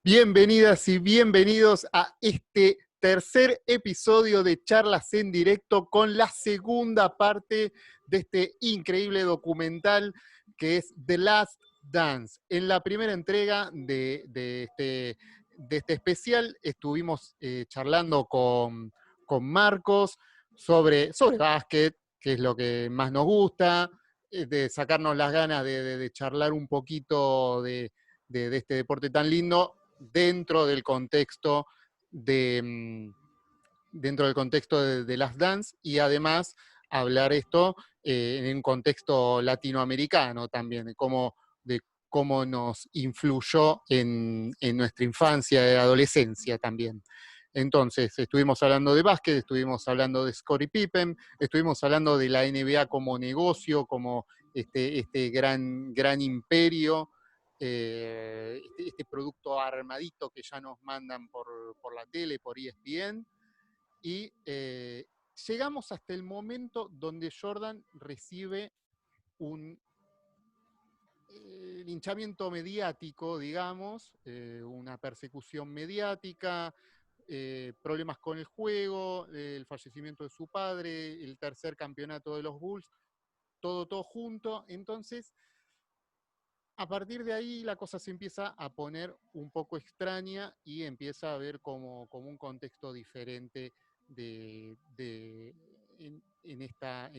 Bienvenidas y bienvenidos a este tercer episodio de Charlas en Directo con la segunda parte de este increíble documental que es The Last Dance. En la primera entrega de este especial estuvimos charlando con Marcos sobre básquet, que es lo que más nos gusta, de sacarnos las ganas de charlar un poquito de este deporte tan lindo dentro del contexto de Last Dance y además hablar esto en un contexto latinoamericano también, de cómo nos influyó en nuestra infancia y adolescencia también. Entonces, estuvimos hablando de básquet, estuvimos hablando de Scottie Pippen, estuvimos hablando de la NBA como negocio, como este gran imperio, este producto armadito que ya nos mandan por la tele, por ESPN, y llegamos hasta el momento donde Jordan recibe un linchamiento mediático, digamos, una persecución mediática, problemas con el juego, el fallecimiento de su padre, el tercer campeonato de los Bulls, todo junto. Entonces, a partir de ahí la cosa se empieza a poner un poco extraña y empieza a ver como un contexto diferente en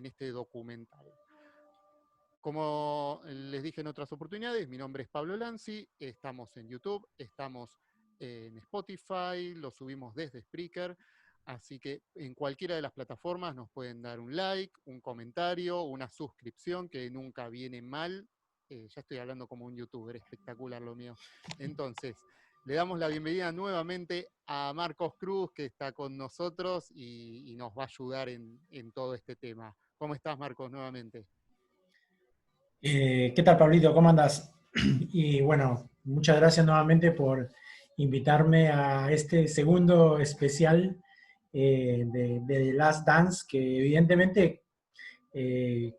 este documental. Como les dije en otras oportunidades, mi nombre es Pablo Lanzi, estamos en YouTube, estamos en Spotify, lo subimos desde Spreaker, así que en cualquiera de las plataformas nos pueden dar un like, un comentario, una suscripción, que nunca viene mal. Ya estoy hablando como un youtuber, espectacular lo mío. Entonces, le damos la bienvenida nuevamente a Marcos Cruz, que está con nosotros y nos va a ayudar en todo este tema. ¿Cómo estás, Marcos, nuevamente? ¿Qué tal, Pablito? ¿Cómo andas? Y bueno, muchas gracias nuevamente por invitarme a este segundo especial de The Last Dance, que evidentemente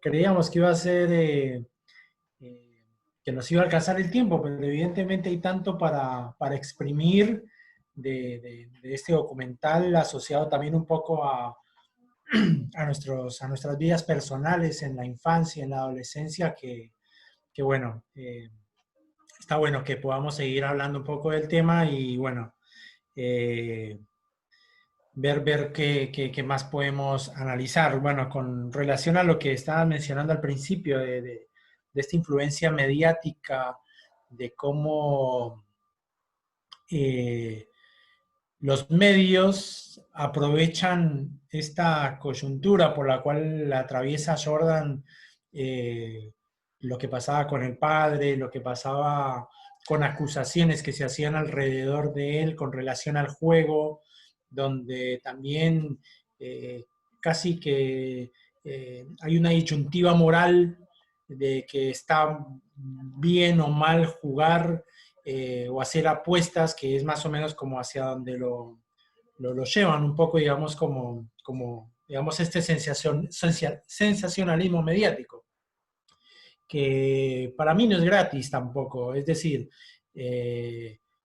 creíamos que iba a ser, que nos iba a alcanzar el tiempo, pero evidentemente hay tanto para exprimir de este documental asociado también un poco a nuestras vidas personales en la infancia, en la adolescencia, que bueno, está bueno que podamos seguir hablando un poco del tema y bueno, eh, ver qué más podemos analizar. Bueno, con relación a lo que estabas mencionando al principio de esta influencia mediática, de cómo eh, los medios aprovechan esta coyuntura por la cual la atraviesa Jordan, lo que pasaba con el padre, lo que pasaba con acusaciones que se hacían alrededor de él con relación al juego, donde también casi que hay una disyuntiva moral de que está bien o mal jugar o hacer apuestas, que es más o menos como hacia donde lo llevan un poco, digamos, como digamos, este sensacionalismo mediático, que para mí no es gratis tampoco. Es decir,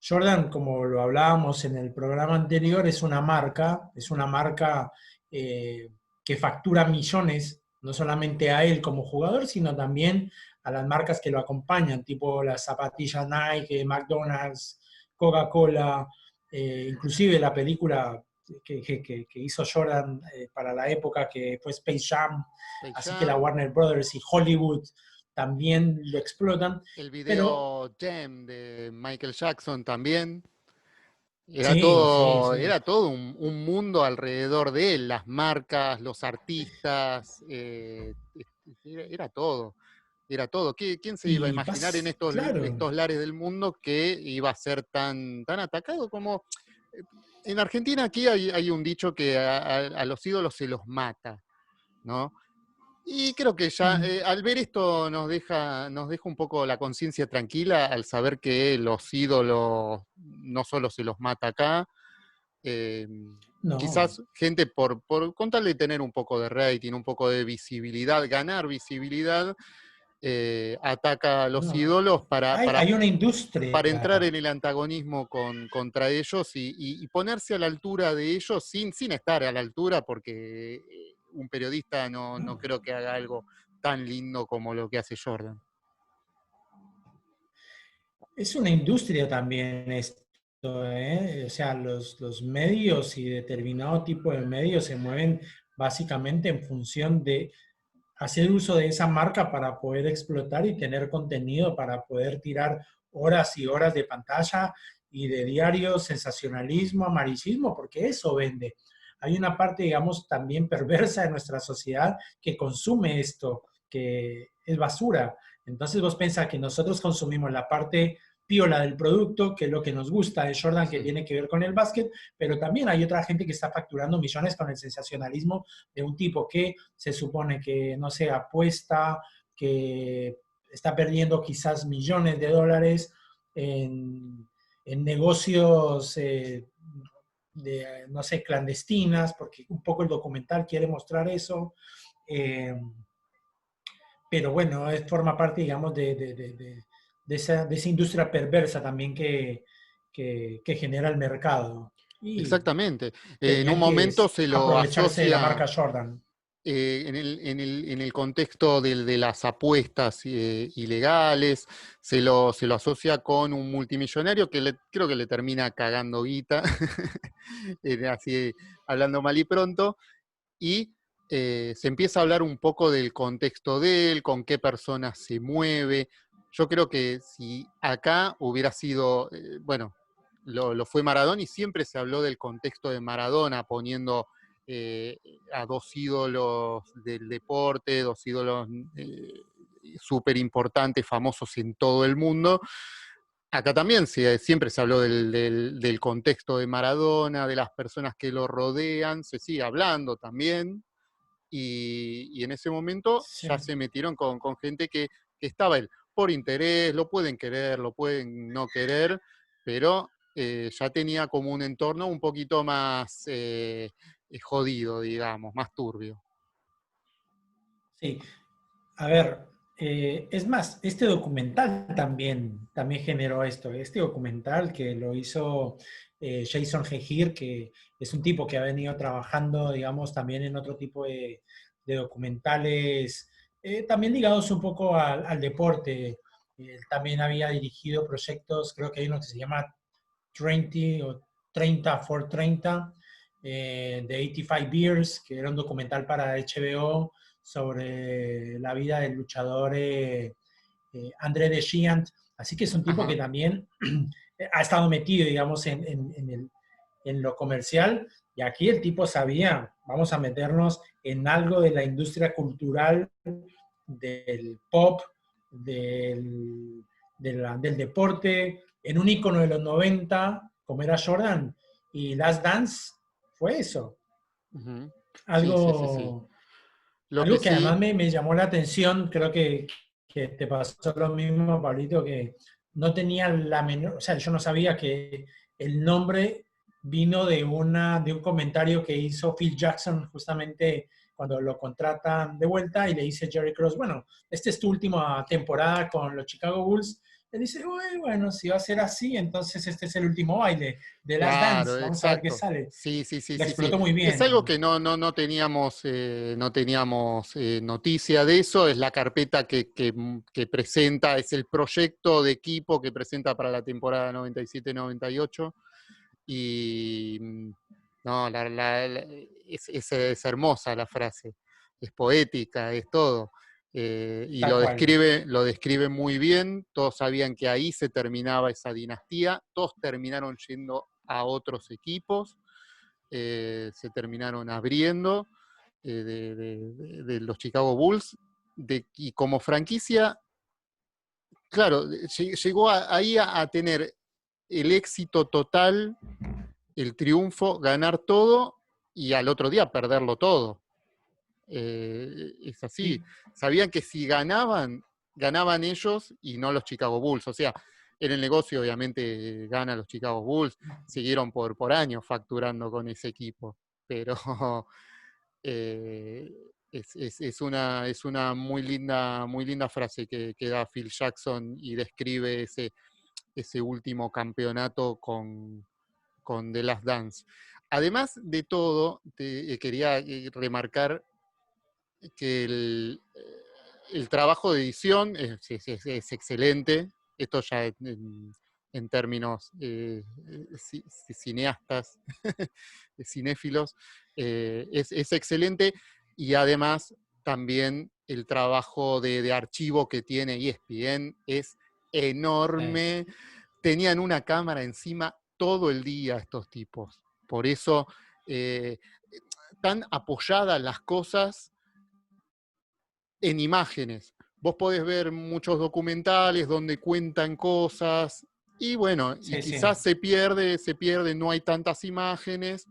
Jordan, como lo hablábamos en el programa anterior, es una marca que factura millones, no solamente a él como jugador, sino también a las marcas que lo acompañan, tipo las zapatillas Nike, McDonald's, Coca-Cola, inclusive la película que hizo Jordan para la época, que fue Space Jam, Space así que la Jam, Warner Brothers y Hollywood también lo explotan, el pero video Jam de Michael Jackson también. Era sí, sí, todo, sí. era todo un mundo alrededor de él, las marcas, los artistas, era todo, era todo. ¿Quién se iba a Y imaginar en claro, estos lares del mundo que iba a ser tan atacado como... eh, En Argentina aquí hay un dicho que a los ídolos se los mata, ¿no? Y creo que ya al ver esto nos deja un poco la conciencia tranquila al saber que los ídolos no solo se los mata acá, eh, no, quizás gente por con tal de tener un poco de rating, un poco de visibilidad, ganar visibilidad, ataca a los No, ídolos hay una para entrar industria. en el antagonismo contra ellos y ponerse a la altura de ellos sin estar a la altura, porque un periodista no No, creo que haga algo tan lindo como lo que hace Jordan. es una industria también esto, ¿eh? O sea, los medios y determinado tipo de medios se mueven básicamente en función de hacer uso de esa marca para poder explotar y tener contenido, para poder tirar horas y horas de pantalla y de diario, sensacionalismo, amarillismo, porque eso vende. Hay una parte, digamos, también perversa de nuestra sociedad que consume esto, que es basura. Entonces vos pensás que nosotros consumimos la parte piola del producto, que es lo que nos gusta de Jordan, que Sí. tiene que ver con el básquet, pero también hay otra gente que está facturando millones con el sensacionalismo de un tipo que se supone que, no sé, apuesta, que está perdiendo quizás millones de dólares en negocios de, no sé, clandestinas, porque un poco el documental quiere mostrar eso. Eh, pero bueno, forma parte, digamos, de esa industria perversa también que genera el mercado. Y Exactamente. En un tenían que momento se lo aprovecharse de la asocia marca Jordan. en el contexto de las apuestas ilegales, se lo asocia con un multimillonario que creo que le termina cagando guita, así hablando mal y pronto, y se empieza a hablar un poco del contexto de él, con qué personas se mueve. Yo creo que si acá hubiera sido, bueno, lo fue Maradona y siempre se habló del contexto de Maradona, poniendo eh, a dos ídolos del deporte, dos ídolos súper importantes, famosos en todo el mundo. Acá también siempre se habló del contexto de Maradona, de las personas que lo rodean, se sigue hablando también, y en ese momento Sí. ya se metieron con gente que estaba él por interés, lo pueden querer, lo pueden no querer, pero ya tenía como un entorno un poquito más jodido, digamos, más turbio. Sí, a ver, es más, este documental también generó esto. Este documental que lo hizo Jason Hehir, que es un tipo que ha venido trabajando, digamos, también en otro tipo de documentales, también ligados un poco al deporte. Él también había dirigido proyectos, creo que hay uno que se llama 30 o 30 for 30, de 85 Beers, que era un documental para HBO sobre la vida del luchador André de Giant. Así que es un tipo que Ajá. también ha estado metido, digamos, en lo comercial. Y aquí el tipo sabía, vamos a meternos en algo de la industria cultural, del pop, del deporte, en un icono de los 90 como era Jordan. Y Last Dance fue eso. Ujú. Sí, sí, sí, sí. Algo Lo que algo que sí, además me llamó la atención, creo que te pasó lo mismo, Pablito, que no tenía la menor, o sea, yo no sabía que el nombre vino de un comentario que hizo Phil Jackson justamente cuando lo contratan de vuelta y le dice Jerry Cross, bueno, esta es tu última temporada con los Chicago Bulls. Él dice, "Uy, bueno, si va a ser así, entonces este es el último baile de Last Dance, claro, vamos a ver qué exacto. sale." Sí, sí, sí, La sí, sí. explotó muy Es algo que bien. no teníamos noticia de eso. Es la carpeta que presenta, es el proyecto de equipo que presenta para la temporada 97-98. Y no, es hermosa la frase, es poética, es todo. Y Tal cual. lo describe muy bien. Todos sabían que ahí se terminaba esa dinastía, todos terminaron yendo a otros equipos, se terminaron abriendo de los Chicago Bulls, y como franquicia, claro, llegó ahí a tener el éxito total, el triunfo, ganar todo y al otro día perderlo todo. Es así. Sí, Sabían que si ganaban ellos y no los Chicago Bulls. O sea, en el negocio obviamente ganan los Chicago Bulls, siguieron por años facturando con ese equipo, pero eh, Es una muy linda frase que da Phil Jackson y describe ese último campeonato con The Last Dance. Además de todo, quería remarcar que el trabajo de edición es excelente. Esto ya en términos cineastas, cinéfilos, es excelente. Y además también el trabajo de archivo que tiene ESPN es enorme. Tenían una cámara encima todo el día estos tipos. Por eso están apoyadas las cosas en imágenes. Vos podés ver muchos documentales donde cuentan cosas y bueno, y Sí, sí. quizás se pierde, no hay tantas imágenes,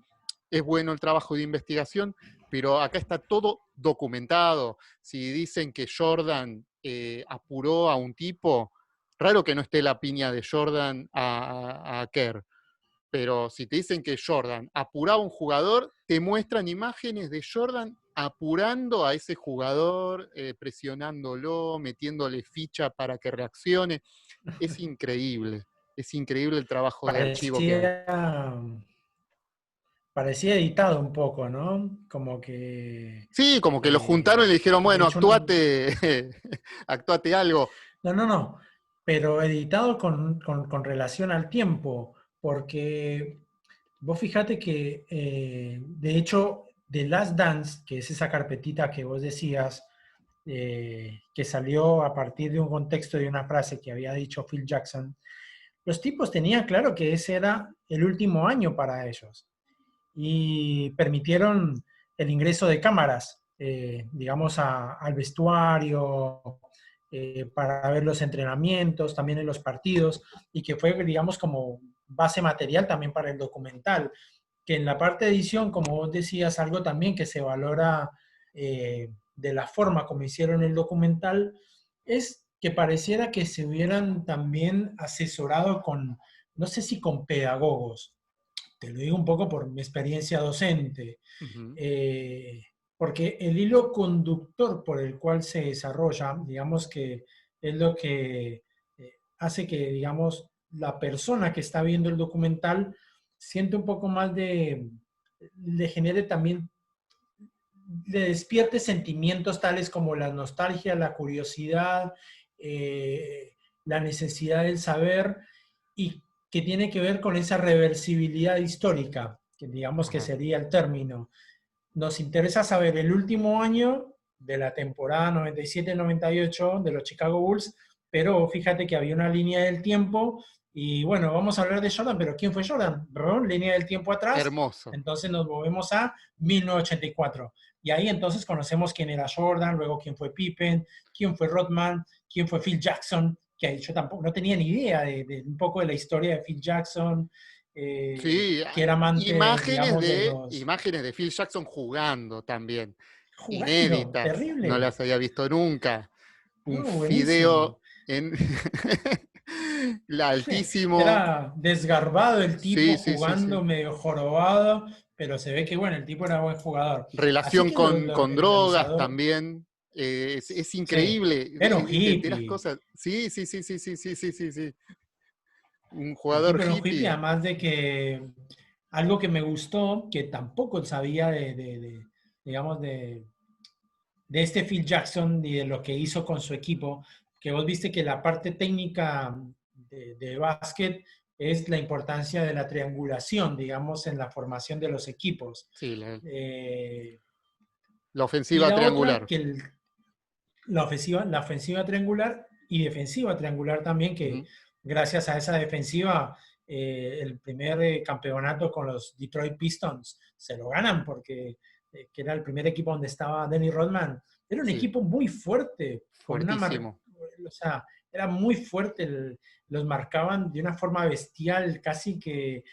es bueno el trabajo de investigación, pero acá está todo documentado. Si dicen que Jordan apuró a un tipo, raro que no esté la piña de Jordan a Kerr, pero si te dicen que Jordan apuraba a un jugador, te muestran imágenes de Jordan apurando a ese jugador, presionándolo, metiéndole ficha para que reaccione. Es increíble el trabajo de archivo que hay. Parecía, parecía editado un poco, ¿no? Como que, Sí, como que lo juntaron y le dijeron, de bueno, hecho, actuate, actuate algo. no, pero editado con relación al tiempo, porque vos fíjate que, de hecho, The Last Dance, que es esa carpetita que vos decías, que salió a partir de un contexto de una frase que había dicho Phil Jackson, los tipos tenían claro que ese era el último año para ellos y permitieron el ingreso de cámaras, digamos, al vestuario, para ver los entrenamientos, también en los partidos, y que fue, digamos, como base material también para el documental, que en la parte de edición, como vos decías, algo también que se valora de la forma como hicieron el documental, es que pareciera que se hubieran también asesorado con, no sé si con pedagogos, te lo digo un poco por mi experiencia docente, Ujú. eh, porque el hilo conductor por el cual se desarrolla, digamos que es lo que hace que, digamos, la persona que está viendo el documental siente un poco más le genere también, le despierte sentimientos tales como la nostalgia, la curiosidad, la necesidad del saber y que tiene que ver con esa reversibilidad histórica, que digamos que Ajá. sería el término. Nos interesa saber el último año de la temporada 97-98 de los Chicago Bulls, pero fíjate que había una línea del tiempo y bueno, vamos a hablar de Jordan, pero ¿quién fue Jordan? ¿Verdad? Línea del tiempo atrás, Hermoso. entonces nos movemos a 1984. Y ahí entonces conocemos quién era Jordan, luego quién fue Pippen, quién fue Rodman, quién fue Phil Jackson, que yo tampoco no tenía ni idea de un poco de la historia de Phil Jackson, Sí, que era amante, imágenes digamos, de los... imágenes de Phil Jackson jugando también, Jugando, inéditas, no terrible. las había visto nunca. Un No, buenísimo. fideo en altísimo. Era desgarbado el tipo Sí, sí, sí, jugando sí. medio jorobado, pero se ve que, bueno, el tipo era buen jugador. Así Relación que con, el con drogas organizador, también. Es sí, increíble. era un Te enterás hippie. cosas. Sí, sí, sí, sí, sí, sí, sí, sí, sí. Un El jugador tipo era un hippie, hippie. además de que algo que me gustó, que tampoco sabía digamos, de este Phil Jackson y de lo que hizo con su equipo, que vos viste que la parte técnica de básquet es la importancia de la triangulación, digamos, en la formación de los equipos. Sí, Eh, la y ofensiva la otra, triangular. que la ofensiva triangular y defensiva triangular también, que Ujú. gracias a esa defensiva, el primer campeonato con los Detroit Pistons se lo ganan porque que era el primer equipo donde estaba Dennis Rodman. Era un Sí, equipo muy fuerte, con fuertísimo. o sea, era muy fuerte, los marcaban de una forma bestial, casi que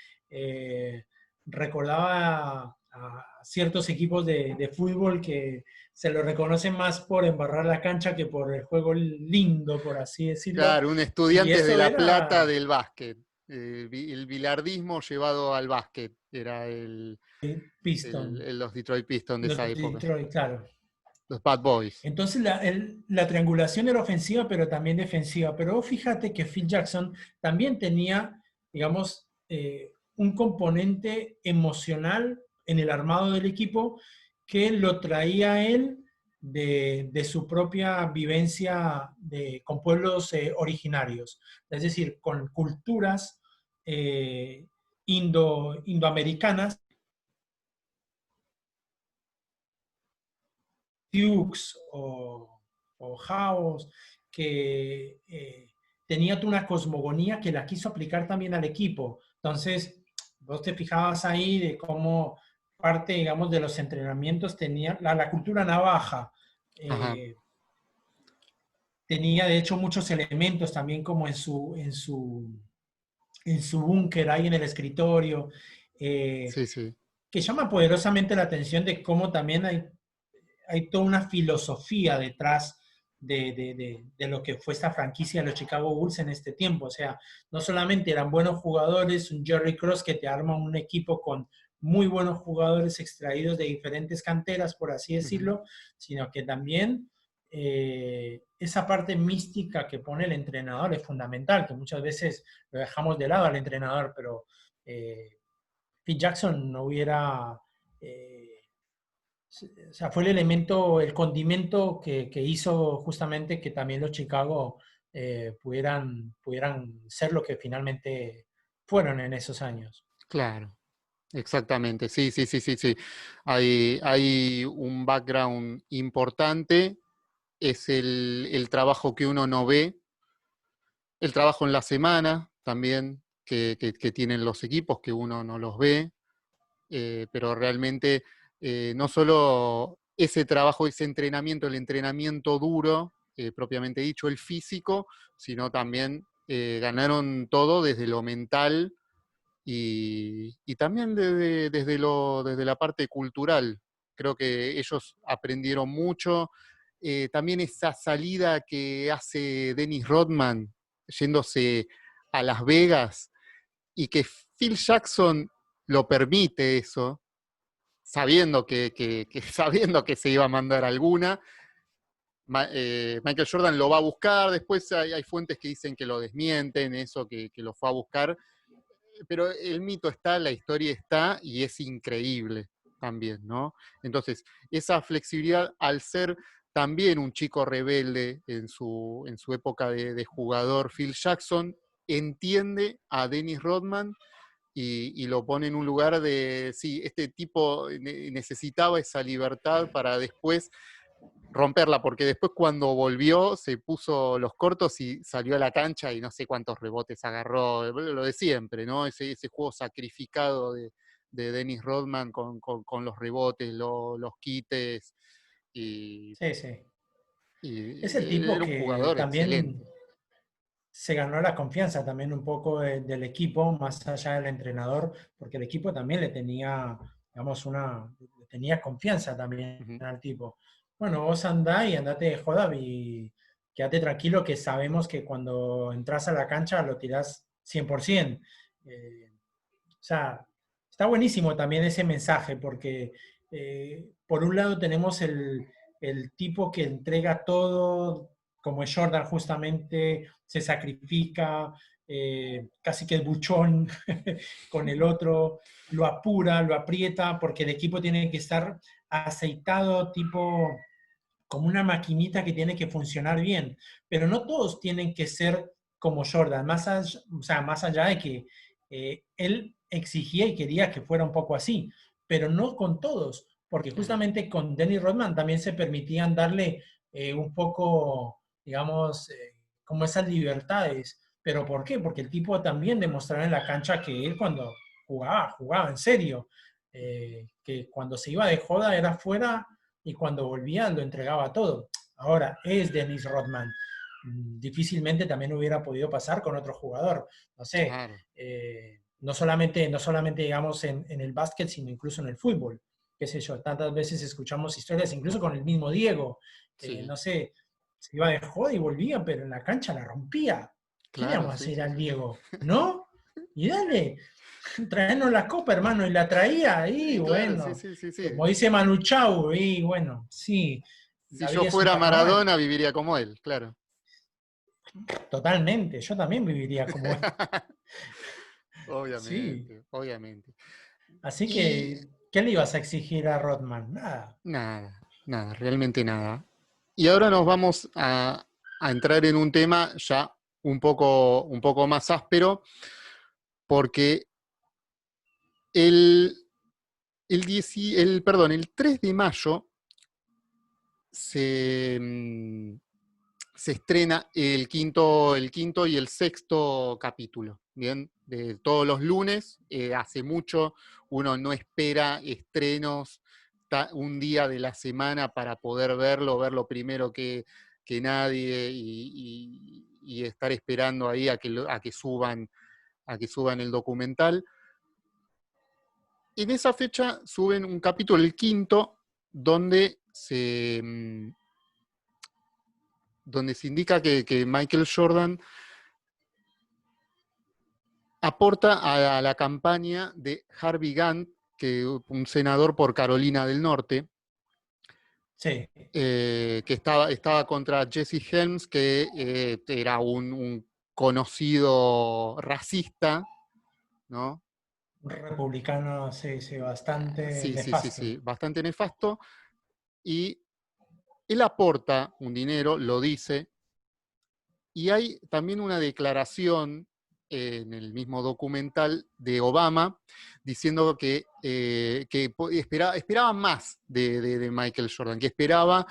recordaba a ciertos equipos de fútbol que se lo reconoce más por embarrar la cancha que por el juego lindo, por así decirlo. Claro, un Y estudiante de eso La Plata era del básquet. El bilardismo llevado al básquet. Era Piston, los Detroit Pistons de los esa época. Detroit, claro. los Bad Boys. Entonces la triangulación era ofensiva, pero también defensiva. Pero vos fíjate que Phil Jackson también tenía, digamos, un componente emocional en el armado del equipo que lo traía él de su propia vivencia con pueblos originarios, es decir, con culturas indoamericanas, Sioux o House, que tenía una cosmogonía que la quiso aplicar también al equipo. Entonces, vos te fijabas ahí de cómo parte, digamos, de los entrenamientos tenía la cultura navaja. Ajá. Tenía, de hecho, muchos elementos también como en su búnker ahí en el escritorio, Sí, sí. que llama poderosamente la atención de cómo también hay toda una filosofía detrás de lo que fue esta franquicia de los Chicago Bulls en este tiempo. O sea, no solamente eran buenos jugadores, un Jerry Cross que te arma un equipo con muy buenos jugadores extraídos de diferentes canteras, por así Ujú. decirlo, sino que también esa parte mística que pone el entrenador es fundamental, que muchas veces lo dejamos de lado al entrenador, pero Phil Jackson no hubiera... o sea, fue el elemento, el condimento que hizo justamente que también los Chicago pudieran ser lo que finalmente fueron en esos años. Claro, exactamente. Sí, sí, sí, sí, sí. Hay un background importante, es el trabajo que uno no ve, el trabajo en la semana también que tienen los equipos, que uno no los ve, pero realmente no solo ese trabajo, ese entrenamiento, el entrenamiento duro, propiamente dicho, el físico, sino también ganaron todo desde lo mental y también desde la parte cultural. Creo que ellos aprendieron mucho. También esa salida que hace Dennis Rodman yéndose a Las Vegas y que Phil Jackson lo permite eso, sabiendo que se iba a mandar alguna. Michael Jordan lo va a buscar, después hay fuentes que dicen que lo desmienten, eso que lo fue a buscar, pero el mito está, la historia está y es increíble también, ¿no? Entonces, esa flexibilidad al ser también un chico rebelde en su época de jugador, Phil Jackson entiende a Dennis Rodman y lo pone en un lugar de, sí, este tipo necesitaba esa libertad para después romperla, porque después cuando volvió se puso los cortos y salió a la cancha y no sé cuántos rebotes agarró, lo de siempre, ¿no? Ese juego sacrificado de Dennis Rodman con los rebotes, los quites, y, Sí, sí. Es el y tipo era un que jugador también excelente. se ganó la confianza también un poco del equipo, más allá del entrenador, porque el equipo también le tenía, digamos, le tenía confianza también Ujú. al tipo. Bueno, vos andá y andate de joda y quédate tranquilo que sabemos que cuando entras a la cancha lo tirás 100%. O sea, está buenísimo también ese mensaje porque por un lado tenemos el tipo que entrega todo, como es Jordan justamente, se sacrifica, casi que el buchón con el otro, lo apura, lo aprieta, porque el equipo tiene que estar aceitado, tipo como una maquinita que tiene que funcionar bien. Pero no todos tienen que ser como Jordan, o sea, más allá de que él exigía y quería que fuera un poco así, pero no con todos, porque Claro. justamente con Dennis Rodman también se permitían darle un poco, digamos, como esas libertades. ¿Pero por qué? Porque el tipo también demostraba en la cancha que él cuando jugaba en serio, que cuando se iba de joda era fuera y cuando volvía lo entregaba todo. Ahora, es Dennis Rodman. Difícilmente también hubiera podido pasar con otro jugador. No sé, Claro. no solamente digamos, en el básquet, sino incluso en el fútbol. Qué sé yo, tantas veces escuchamos historias, incluso con el mismo Diego. Sí, No sé, se iba de joda y volvía, pero en la cancha la rompía. ¿Qué le claro, vamos a sí, hacer sí, al sí. Diego? ¿No? Y dale, traernos la copa, hermano, y la traía, y Y claro, sí, bueno, sí, sí, sí. como dice Manu Chao, y bueno, sí, Si La yo vida es un fuera carnaval. Maradona, viviría como él, claro. Totalmente, yo también viviría como él. Sí, Obviamente, obviamente. así Y que, ¿qué le ibas a exigir a Rodman? Nada. nada, nada, realmente nada. Y ahora nos vamos a entrar en un tema ya un poco más áspero, porque el, el 3 de mayo se, se estrena el quinto y el sexto capítulo. Bien, de todos los lunes, hace mucho uno no espera estrenos un día de la semana para poder verlo primero que nadie y estar esperando ahí a que suban el documental. En esa fecha suben un capítulo, el quinto, donde donde se indica que Michael Jordan aporta a la campaña de Harvey Gantt, que un senador por Carolina del Norte, Sí, que estaba contra Jesse Helms, que era un conocido racista, ¿no? un republicano, sí, sí, bastante Sí, sí, sí, nefasto. sí, bastante nefasto. Y él aporta un dinero, lo dice, y hay también una declaración en el mismo documental de Obama diciendo que esperaba más de Michael Jordan, que esperaba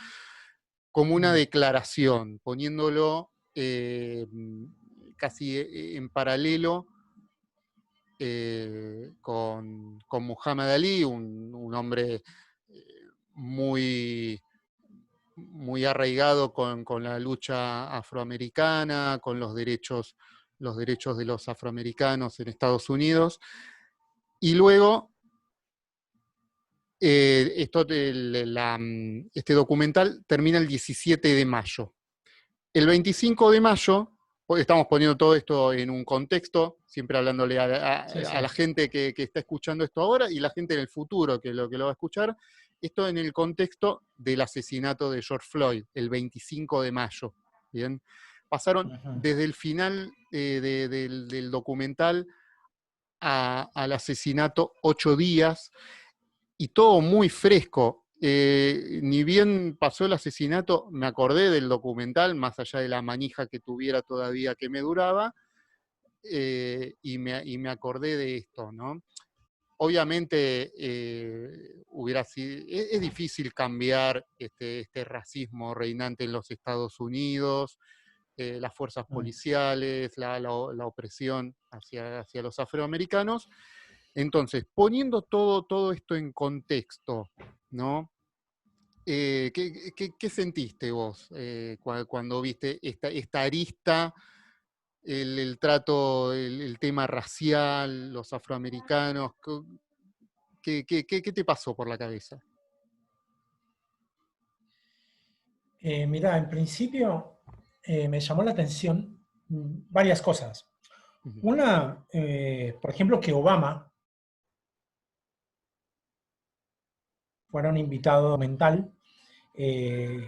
como una Mm, declaración, poniéndolo casi en paralelo con Muhammad Ali, un hombre muy, muy arraigado con la lucha afroamericana, con los derechos de los afroamericanos en Estados Unidos. Y luego, este documental termina el 17 de mayo. El 25 de mayo, estamos poniendo todo esto en un contexto, siempre hablándole sí, a la sí. gente que está escuchando esto ahora y la gente en el futuro que lo va a escuchar, esto en el contexto del asesinato de George Floyd, el 25 de mayo. ¿Bien? Pasaron Ujú. desde el final del documental al asesinato 8 días y todo muy fresco. Ni bien pasó el asesinato, me acordé del documental, más allá de la manija que tuviera todavía que me duraba, y me acordé de esto, ¿no? Obviamente hubiera sido, es difícil cambiar este racismo reinante en los Estados Unidos, las fuerzas Mm. policiales, la opresión hacia los afroamericanos. Entonces, poniendo todo esto en contexto, ¿no? ¿Qué sentiste vos cuando viste esta arista, el trato, el tema racial, los afroamericanos? ¿Qué te pasó por la cabeza? Mira, en principio me llamó la atención varias cosas. Ujú. Una, por ejemplo, que Obama fuera un invitado mental, eh,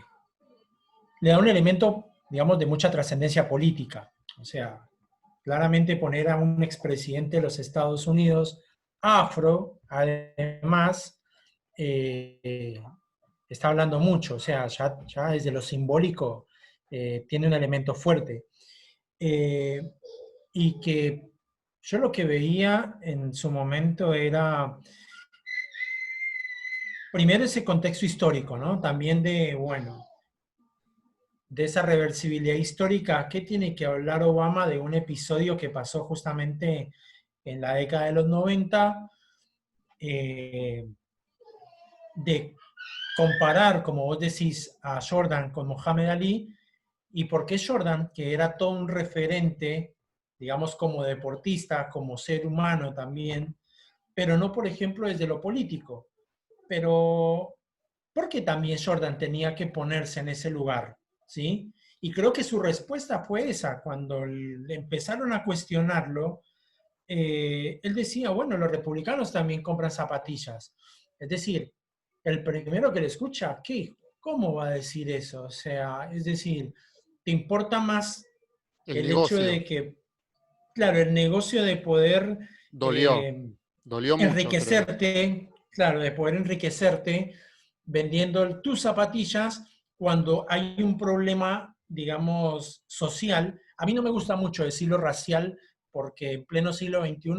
le da un elemento, digamos, de mucha trascendencia política. O sea, claramente poner a un expresidente de los Estados Unidos afro, además, eh, está hablando mucho. O sea, ya desde lo simbólico tiene un elemento fuerte. Eh, y que yo lo que veía en su momento era, primero ese contexto histórico, ¿no? También de, bueno, de esa reversibilidad histórica. ¿Qué tiene que hablar Obama de un episodio que pasó justamente en la década de los 90? Eh, de comparar, como vos decís, a Jordan con Mohamed Ali, y por qué Jordan, que era todo un referente, digamos, como deportista, como ser humano también, pero no, por ejemplo, desde lo político. Pero, ¿por qué también Jordan tenía que ponerse en ese lugar? ¿Sí? Y creo que su respuesta fue esa, cuando le empezaron a cuestionarlo, él decía, bueno, los republicanos también compran zapatillas. Es decir, el primero que le escucha, ¿qué? ¿cómo va a decir eso? O sea, es decir, ¿te importa más El el hecho negocio de que, claro, el negocio de poder dolió, dolió mucho, creo. enriquecerte, claro, de poder enriquecerte vendiendo tus zapatillas cuando hay un problema, digamos, social? A mí no me gusta mucho decirlo racial porque en pleno siglo XXI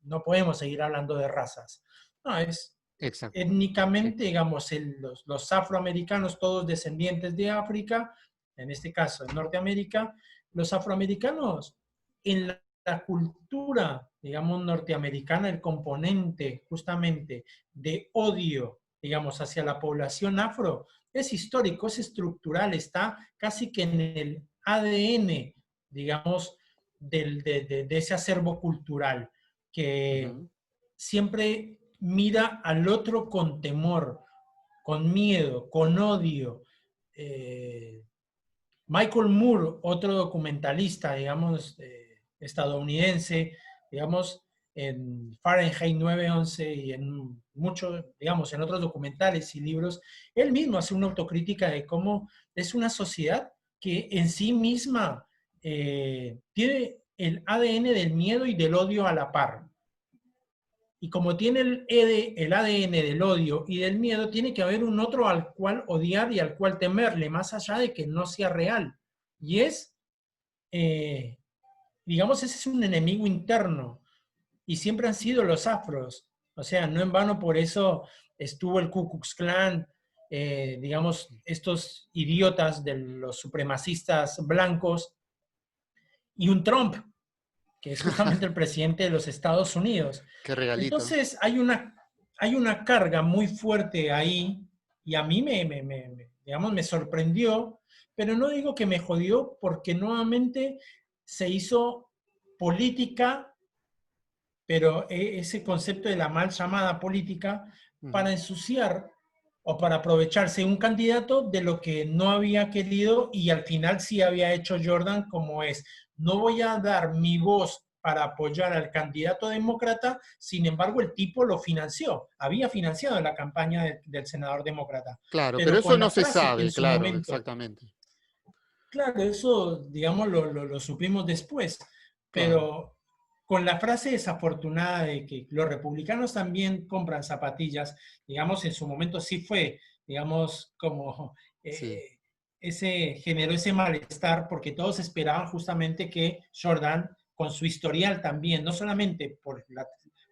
no podemos seguir hablando de razas. No, es Exacto. Sí. étnicamente, digamos, los afroamericanos, todos descendientes de África, en este caso en Norteamérica, los afroamericanos en la cultura, digamos, norteamericana, el componente justamente de odio, digamos, hacia la población afro, es histórico, es estructural, está casi que en el ADN, digamos, de ese acervo cultural, que Ujú. siempre mira al otro con temor, con miedo, con odio. Eh, Michael Moore, otro documentalista, digamos, estadounidense, digamos, en Fahrenheit 9/11 y en muchos, digamos, en otros documentales y libros, él mismo hace una autocrítica de cómo es una sociedad que en sí misma tiene el ADN del miedo y del odio a la par. Y como tiene el ADN del odio y del miedo, tiene que haber un otro al cual odiar y al cual temerle, más allá de que no sea real. Y es, eh, digamos, ese es un enemigo interno. Y siempre han sido los afros. O sea, no en vano por eso estuvo el Ku Klux Klan, digamos, estos idiotas de los supremacistas blancos y un Trump, que es justamente el presidente de los Estados Unidos. Qué regalito. Entonces hay una carga muy fuerte ahí y a mí digamos, me sorprendió, pero no digo que me jodió porque nuevamente se hizo política, pero ese concepto de la mal llamada política para Ujú. ensuciar o para aprovecharse un candidato de lo que no había querido y al final sí había hecho Jordan, como es, no voy a dar mi voz para apoyar al candidato demócrata, sin embargo el tipo lo financió, había financiado la campaña del senador demócrata, Claro, pero pero eso con no la se frase que en sabe, su claro, momento, exactamente. claro, eso, digamos, lo supimos después, Claro. pero con la frase desafortunada de que los republicanos también compran zapatillas, digamos, en su momento sí fue, digamos, como Sí. ese generó ese malestar porque todos esperaban justamente que Jordan, con su historial también, no solamente por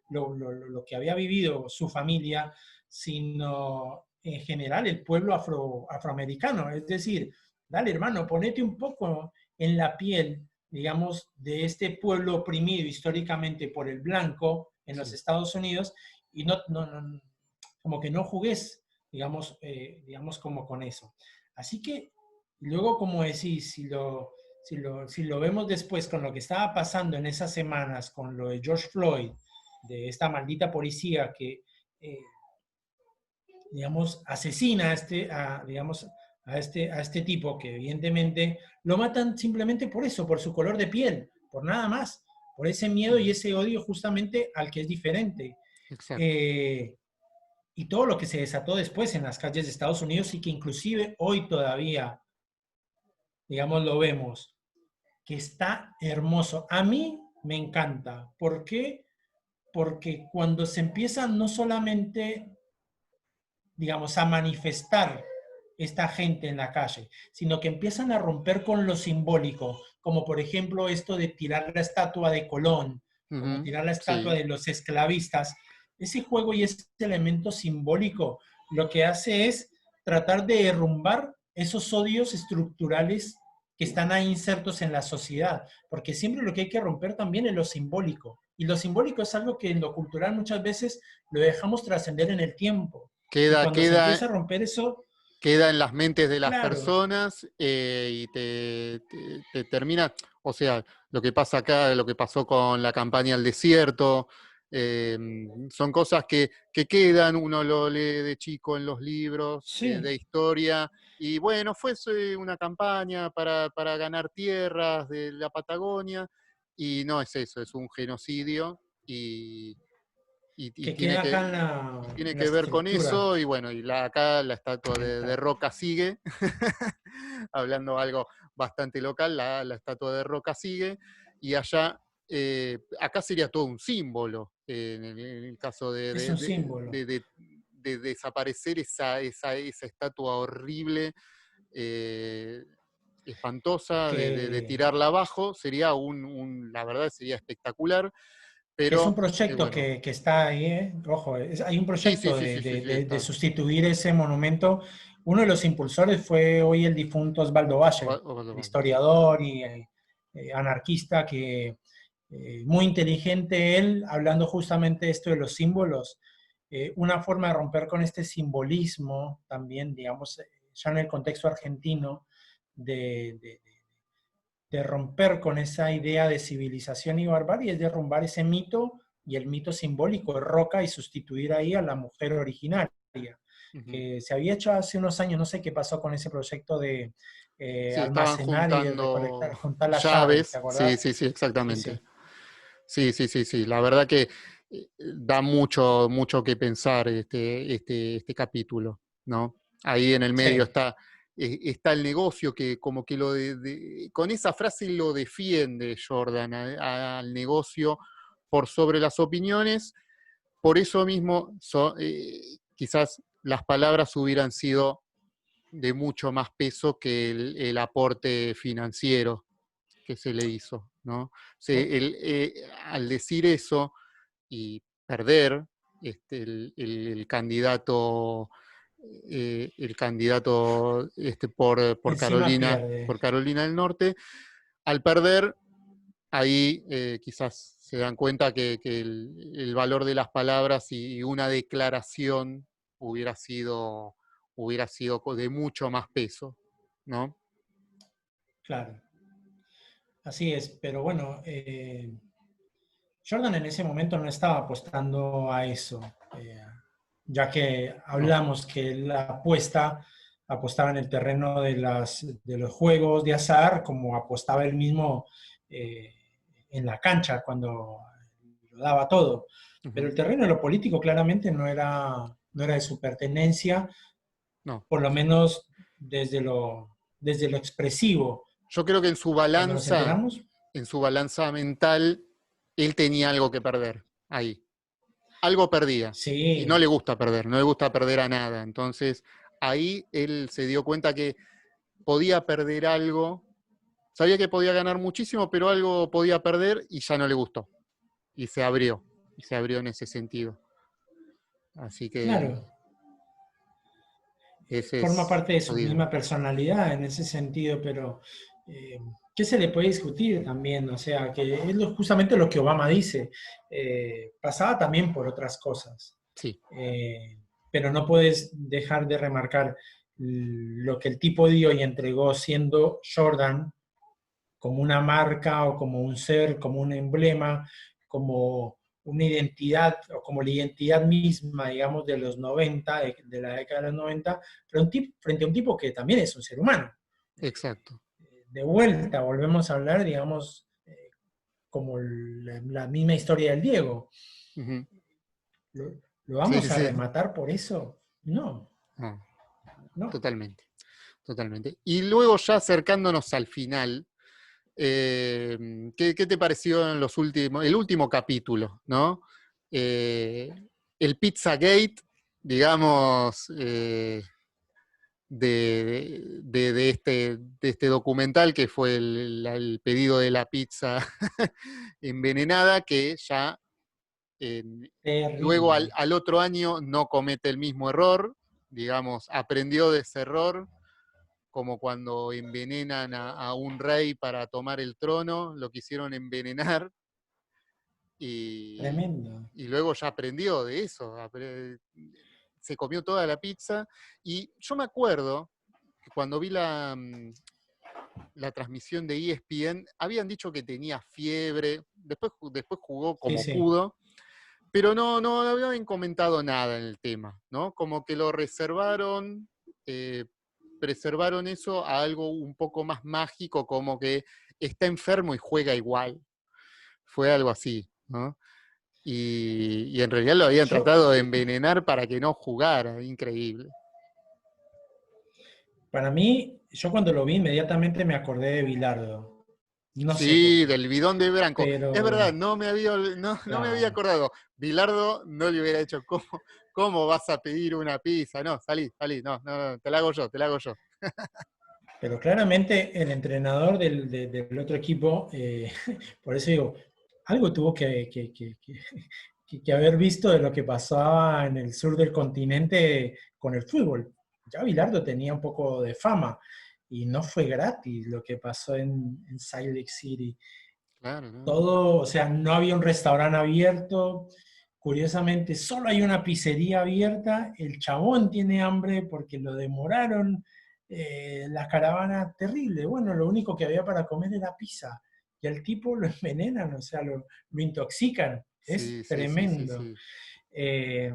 lo que había vivido su familia, sino en general el pueblo afroamericano, es decir, dale, hermano, ponete un poco en la piel, digamos, de este pueblo oprimido históricamente por el blanco en los Sí. Estados Unidos y como que no jugues, digamos, digamos como con eso. Así que luego, como decís, si lo vemos después con lo que estaba pasando en esas semanas, con lo de George Floyd, de esta maldita policía que eh, digamos, asesina digamos, a este tipo que evidentemente lo matan simplemente por eso, por su color de piel, por nada más, por ese miedo y Ujú. ese odio justamente al que es diferente. Exacto. Eh, y todo lo que se desató después en las calles de Estados Unidos y que inclusive hoy todavía, digamos, lo vemos, que está hermoso. A mí me encanta. ¿Por qué? Porque cuando se empieza no solamente digamos, a manifestar esta gente en la calle, sino que empiezan a romper con lo simbólico, como por ejemplo esto de tirar la estatua de Colón, como Ujú. tirar la estatua Sí. de los esclavistas. Ese juego y ese elemento simbólico lo que hace es tratar de derrumbar esos odios estructurales que están ahí insertos en la sociedad, porque siempre lo que hay que romper también es lo simbólico. Y lo simbólico es algo que en lo cultural muchas veces lo dejamos trascender en el tiempo. Y Queda, cuando se queda, empieza a romper eso, queda en las mentes de las claro, personas y te termina, o sea, lo que pasa acá, lo que pasó con la campaña al desierto, eh, son cosas que quedan, uno lo lee de chico en los libros de sí, historia, y bueno, fue una campaña para ganar tierras de la Patagonia, y no es eso, es un genocidio, y que queda acá tiene en la que ver con estructura. eso, y bueno, acá la estatua de Exacto. Roca sigue, hablando algo bastante local, la estatua de Roca sigue, y allá, acá sería todo un símbolo, en el caso Es un símbolo. de desaparecer esa estatua horrible, eh, espantosa, de Que, tirarla abajo, sería la verdad sería espectacular, que es un pero proyecto bueno, que está ahí, ¿eh? Ojo, hay un sí, sí, proyecto sí, sí, sí, sí, de está. sustituir ese monumento. Uno de los impulsores fue hoy el difunto Osvaldo Valle, el Sí. historiador y anarquista, que muy inteligente él, hablando justamente esto de los símbolos, una forma de romper con este simbolismo también, digamos, ya en el contexto argentino, de, de, de romper con esa idea de civilización y barbarie, es derrumbar ese mito y el mito simbólico de Roca y sustituir ahí a la mujer originaria, Ujú. que se había hecho hace unos años, no sé qué pasó con ese proyecto de Sí, estaban almacenar y de juntando recolectar, juntar las llaves, ¿te llaves, sí, acordás? sí, sí, Sí, exactamente. sí, Sí, sí, sí, sí. La verdad que da mucho, mucho que pensar este capítulo, ¿no? Ahí en el medio sí, está el negocio que como que con esa frase lo defiende Jordan al negocio por sobre las opiniones. Por eso mismo, quizás las palabras hubieran sido de mucho más peso que el aporte financiero que se le hizo, ¿no? Al decir eso y perder el candidato encima pierde. por Carolina del Norte, al perder, ahí quizás se dan cuenta que el valor de las palabras y una declaración hubiera sido, hubiera sido de mucho más peso, ¿no? Claro, así es, pero bueno, Jordan en ese momento no estaba apostando a eso, ya que No, hablamos que la apuesta apostaba en el terreno de los juegos de azar, como apostaba él mismo eh, en la cancha cuando lo daba todo. Pero uh-huh, el terreno de lo político claramente no era de su pertenencia, no. por lo menos desde lo expresivo. Yo creo que Cuando nos enteramos, en su balanza mental, él tenía algo que perder ahí. Algo perdía. Y no sí, le gusta perder, no le gusta perder a nada. Entonces, ahí él se dio cuenta que podía perder algo. Sabía que podía ganar muchísimo, pero algo podía perder y ya no le gustó. Y se abrió. Y se abrió en ese sentido. Así que claro, ese forma es parte de su jodido. misma personalidad en ese sentido, pero eh, ¿qué se le puede discutir también? O sea, que es justamente lo que Obama dice, pasaba también por otras cosas, Sí, eh, pero no puedes dejar de remarcar lo que el tipo dio y entregó siendo Jordan como una marca o como un ser, como un emblema, como una identidad o como la identidad misma, digamos, de los 90, de la década de los 90, frente a un tipo que también es un ser humano. exacto. De vuelta, volvemos a hablar, digamos, como la misma historia del Diego. Uh-huh. ¿Lo Sí, vamos a sí. rematar por eso? No, No, no. totalmente. Totalmente. Y luego ya acercándonos al final, ¿qué te pareció en el último capítulo, ¿no? El Pizzagate, digamos, de este documental que fue el pedido de la pizza envenenada, que ya luego Terrible. al otro año no comete el mismo error, digamos, aprendió de ese error como cuando envenenan a un rey para tomar el trono, lo quisieron envenenar y, Tremendo. y luego ya aprendió de eso, se comió toda la pizza y yo me acuerdo que cuando vi la transmisión de ESPN, habían dicho que tenía fiebre, después jugó Sí, como sí. pudo, pero no habían comentado nada en el tema, ¿no? Como que lo reservaron, eh, preservaron eso a algo un poco más mágico, como que está enfermo y juega igual. Fue algo así, ¿no? y en realidad lo habían Yo, tratado de envenenar para que no jugara, increíble. para mí, yo cuando lo vi inmediatamente me acordé de Bilardo. No sé por Sí, qué, del bidón de Branco. Es verdad, pero no me había claro, acordado. Bilardo no le hubiera hecho, ¿cómo vas a pedir una pizza? No, salí, no, te la hago yo, te la hago yo. pero claramente el entrenador del otro equipo, por eso digo, algo tuvo que haber visto de lo que pasaba en el sur del continente con el fútbol. Ya Bilardo tenía un poco de fama y no fue gratis lo que pasó en Salt Lake City. Claro, ¿no? Todo, o sea, no había un restaurante abierto. Curiosamente, solo hay una pizzería abierta. El chabón tiene hambre porque lo demoraron. La caravana terrible. Bueno, lo único que había para comer era pizza. Y al tipo lo envenenan, o sea, lo intoxican. Es tremendo. Sí. Eh,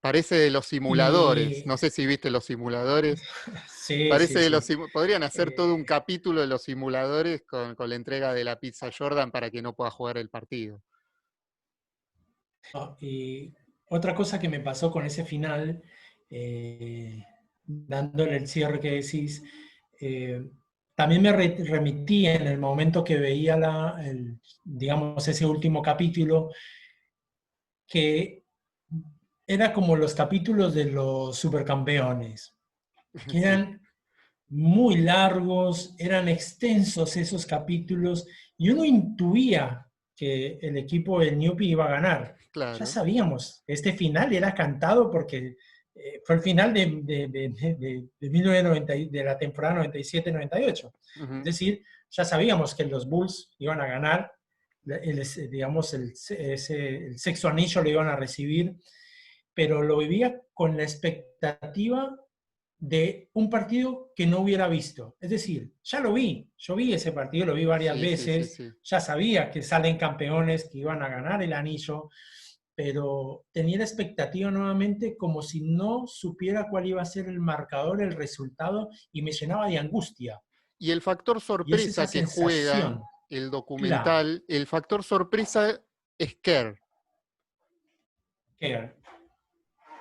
Parece de los simuladores. y No sé si viste los simuladores. sí, Parece sí, de los sí. podrían hacer todo un Eh, capítulo de los simuladores con la entrega de la pizza Jordan para que no pueda jugar el partido. no, y otra cosa que me pasó con ese final, dándole el cierre que decís, eh, también me remití en el momento que veía digamos, ese último capítulo, que era como los capítulos de los supercampeones, que Sí, eran muy largos, eran extensos esos capítulos, y uno intuía que el equipo del Newpi iba a ganar. Ya claro. sabíamos, este final era cantado porque fue el final de 1990, de la temporada 97-98. Es Ujú. decir, ya sabíamos que los Bulls iban a ganar, digamos, el sexto anillo lo iban a recibir, pero lo vivía con la expectativa de un partido que no hubiera visto. Es decir, ya lo vi, yo vi ese partido, lo vi varias veces, Sí. ya sabía que salen campeones, que iban a ganar el anillo, pero tenía la expectativa nuevamente como si no supiera cuál iba a ser el marcador, el resultado, y me llenaba de angustia. Y el factor Y es esa sorpresa que juega sensación, el claro, documental, el factor sorpresa es Kerr. que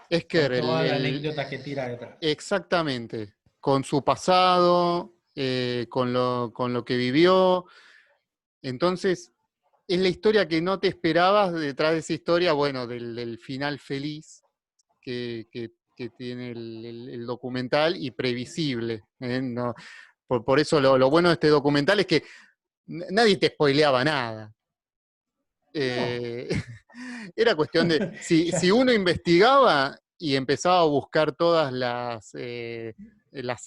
Es Kerr, con toda la anécdota que tira detrás. exactamente, con su pasado, con lo que vivió. Entonces, es la historia que no te esperabas detrás de esa historia, bueno, del final feliz que tiene el documental y previsible. No, por eso lo bueno de este documental es que nadie te spoileaba nada. No, Eh, era cuestión de, si ya, uno investigaba y empezaba a buscar todas las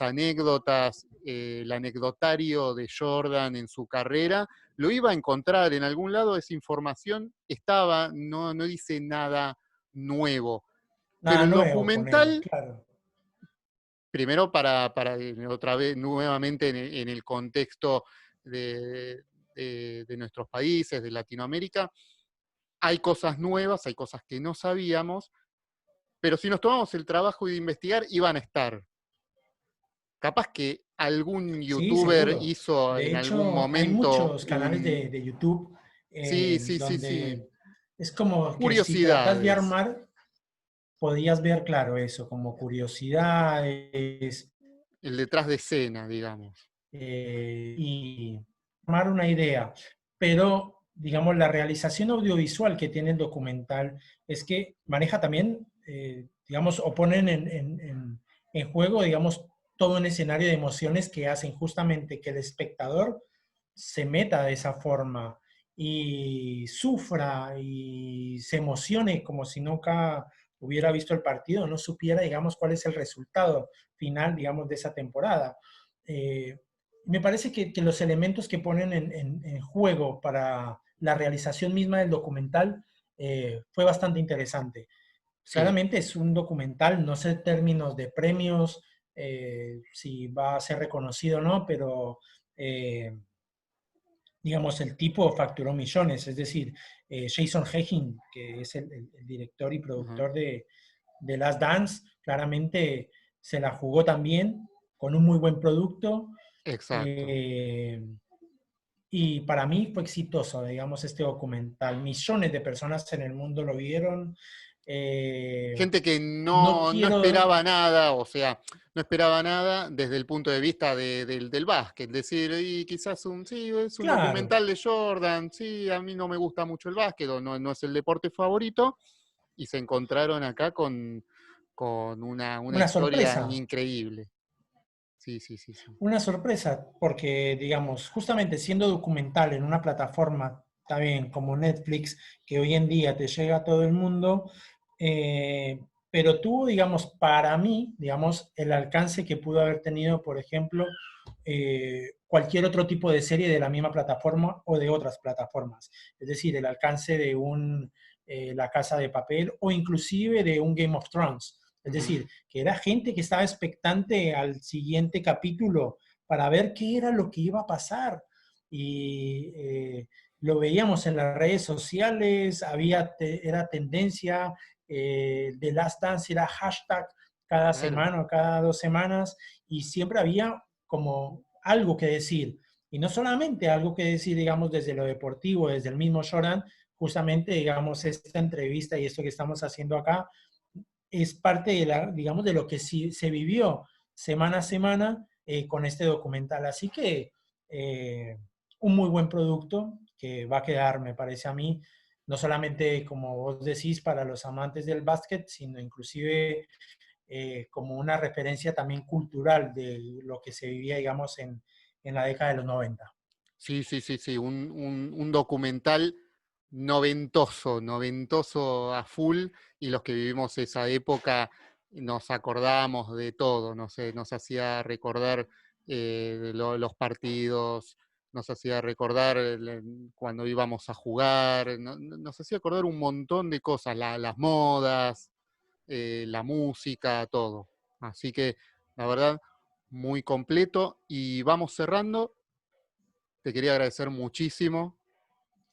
anécdotas, el anecdotario de Jordan en su carrera, lo iba a encontrar en algún lado, esa información estaba, no dice nada nuevo. Pero nada el nuevo, ponele, documental, claro. primero para otra vez, nuevamente en el contexto de nuestros países, de Latinoamérica, hay cosas nuevas, hay cosas que no sabíamos, pero si nos tomamos el trabajo de investigar, iban a estar. Capaz que algún Sí, youtuber seguro. hizo De en algún hecho, hay momento muchos canales de YouTube sí, donde es como que si tratas de curiosidades, armar, podías ver, claro, eso, como curiosidades el detrás de escena, digamos. y armar una idea. Pero, digamos, la realización audiovisual que tiene el documental es que maneja también, digamos, o ponen en juego, digamos, todo un escenario de emociones que hacen justamente que el espectador se meta de esa forma y sufra y se emocione como si nunca hubiera visto el partido, no supiera, digamos, cuál es el resultado final, digamos, de esa temporada. Eh, Me parece que los elementos que ponen en juego para la realización misma del documental fue bastante interesante. Sí, Claramente es un documental, no sé en términos de premios, si va a ser reconocido o no, pero digamos, el tipo facturó millones, es decir, Jason Hegin, que es el director y uh-huh, productor de Last Dance, claramente se la jugó también con un muy buen producto exacto. eh, y para mí fue exitoso, digamos, este documental. Millones de personas en el mundo lo vieron. Gente que No no quiero, esperaba nada, o sea, no esperaba nada desde el punto de vista del básquet. Decir, y quizás sí, es un claro, documental de Jordan, sí, a mí no me gusta mucho el básquet, o no es el deporte favorito, y se encontraron acá con una una historia sorpresa. increíble. Sí, sí, sí, sí. Una sorpresa, porque, digamos, justamente siendo documental en una plataforma, está bien, como Netflix, que hoy en día te llega a todo el mundo, pero tuvo, digamos, para mí, digamos, el alcance que pudo haber tenido, por ejemplo, cualquier otro tipo de serie de la misma plataforma o de otras plataformas. Es decir, el alcance de La Casa de Papel o inclusive de un Game of Thrones. Es Ujú. decir, que era gente que estaba expectante al siguiente capítulo para ver qué era lo que iba a pasar. Y lo veíamos en las redes sociales, era tendencia, The Last Dance era hashtag cada Claro. semana o cada 2 semanas, y siempre había como algo que decir. Y no solamente algo que decir, digamos, desde lo deportivo, desde el mismo Jordan, justamente, digamos, esta entrevista y esto que estamos haciendo acá es parte de digamos, de lo que sí se vivió semana a semana con este documental. Así que un muy buen producto que va a quedar, me parece a mí, no solamente, como vos decís, para los amantes del básquet, sino inclusive como una referencia también cultural de lo que se vivía, digamos, en la década de los 90. Sí, sí, sí, sí, un documental noventoso a full, y los que vivimos esa época nos acordamos de todo, no sé, nos hacía recordar los partidos, nos hacía recordar cuando íbamos a jugar, nos hacía acordar un montón de cosas, las modas, la música, todo. Así que, la verdad, muy completo, y vamos cerrando. Te quería agradecer muchísimo,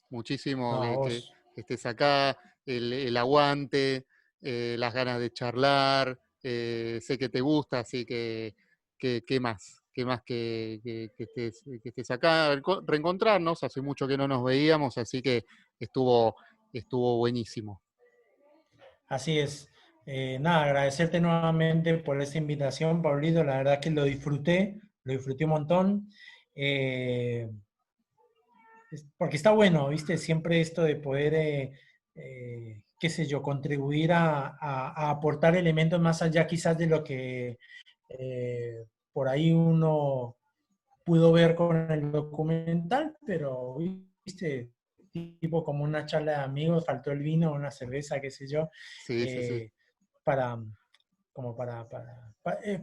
muchísimo No, a que vos. estés acá, el aguante, las ganas de charlar, sé que te gusta, así que ¿qué más? ¿Qué más que estés acá? Reencontrarnos, hace mucho que no nos veíamos, así que estuvo, estuvo buenísimo. Así es. Nada, agradecerte nuevamente por esta invitación, Pablito. La verdad que lo disfruté un montón. Eh, Porque está bueno, ¿viste? Siempre esto de poder, qué sé yo, contribuir a aportar elementos más allá quizás de lo que por ahí uno pudo ver con el documental, pero, ¿viste? Tipo como una charla de amigos, faltó el vino, una cerveza, qué sé yo, Sí, sí, sí. eh, para, como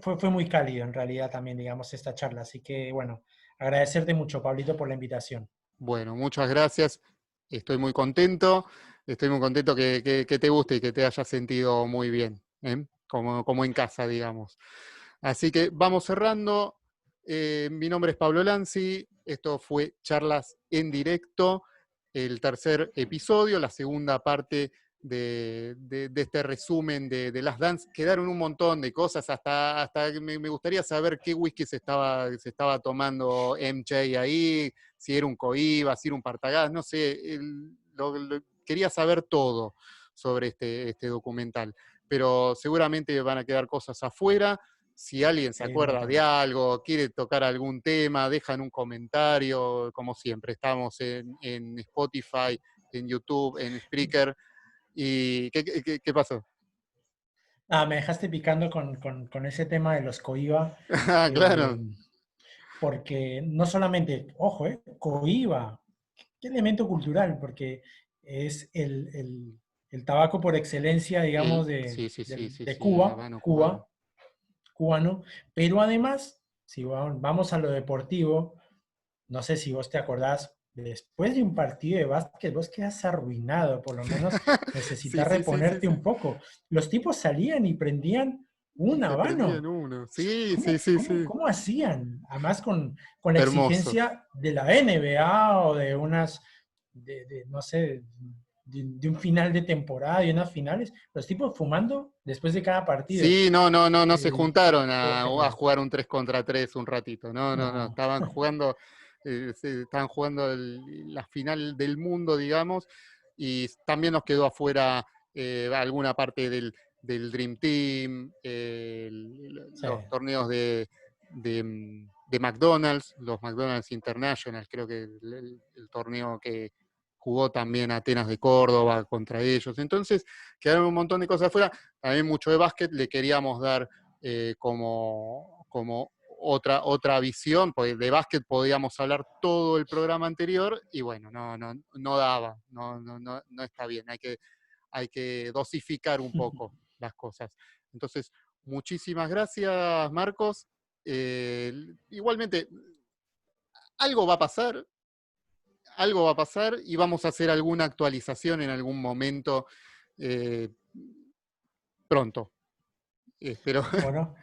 fue muy cálido en realidad también, digamos, esta charla. Así que, bueno, agradecerte mucho, Pablito, por la invitación. Bueno, muchas gracias. Estoy muy contento. Estoy muy contento que te guste y que te hayas sentido muy bien, ¿eh? Como en casa, digamos. Así que vamos cerrando. Mi nombre es Pablo Lanzi. Esto fue Charlas en Directo, el tercer episodio, la segunda parte de este resumen de Last Dance. Quedaron un montón de cosas, hasta me gustaría saber qué whisky se estaba tomando MJ ahí, si era un Coiba, si era un Partagás, no sé, quería saber todo sobre este documental, pero seguramente van a quedar cosas afuera. Si alguien se Sí, un acuerda de montón. algo, quiere tocar algún tema, dejan un comentario, como siempre. Estamos en Spotify, en YouTube, en Spreaker. ¿Y qué pasó? Ah, me dejaste picando con ese tema de los Coiba, Ah, eh, claro. porque no solamente, ojo, Coiba, qué elemento cultural, porque es el tabaco por excelencia, digamos, Sí, sí, sí, sí, de sí, el Cuba, habano cubano. cubano, pero además, si vamos a lo deportivo, no sé si vos te acordás, después de un partido de básquet, vos quedas arruinado, por lo menos Sí, necesitas sí, sí, sí, reponerte sí. un poco. Los tipos salían y prendían Y un te prendían habano. uno. Sí, sí, sí, sí. ¿Cómo hacían? Además con la Hermoso. exigencia de la NBA o de no sé, de un final de temporada y unas finales, los tipos fumando después de cada partido. Sí, no se juntaron Qué a genial. jugar un 3 contra 3 un ratito. No, No, estaban jugando. se estaban jugando la final del mundo, digamos, y también nos quedó afuera alguna parte del Dream Team, Sí. los torneos de McDonald's, los McDonald's International, creo que el torneo que jugó también Atenas de Córdoba contra ellos. Entonces, quedaron un montón de cosas afuera. También mucho de básquet le queríamos dar como otra visión, porque de básquet podíamos hablar todo el programa anterior y bueno, no daba, no está bien, hay que dosificar un poco las cosas. Entonces, muchísimas gracias, Marcos. Igualmente, algo va a pasar, algo va a pasar y vamos a hacer alguna actualización en algún momento eh, pronto. Espero, Bueno,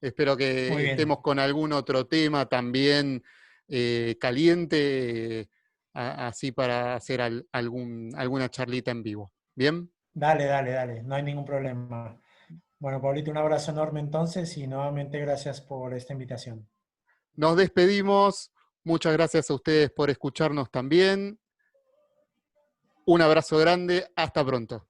espero muy que estemos bien. con algún otro tema también caliente, así para hacer alguna charlita en vivo. ¿Bien? Dale, dale, dale. No hay ningún problema. Bueno, Pablito, un abrazo enorme entonces y nuevamente gracias por esta invitación. Nos despedimos. Muchas gracias a ustedes por escucharnos también. Un abrazo grande. Hasta pronto.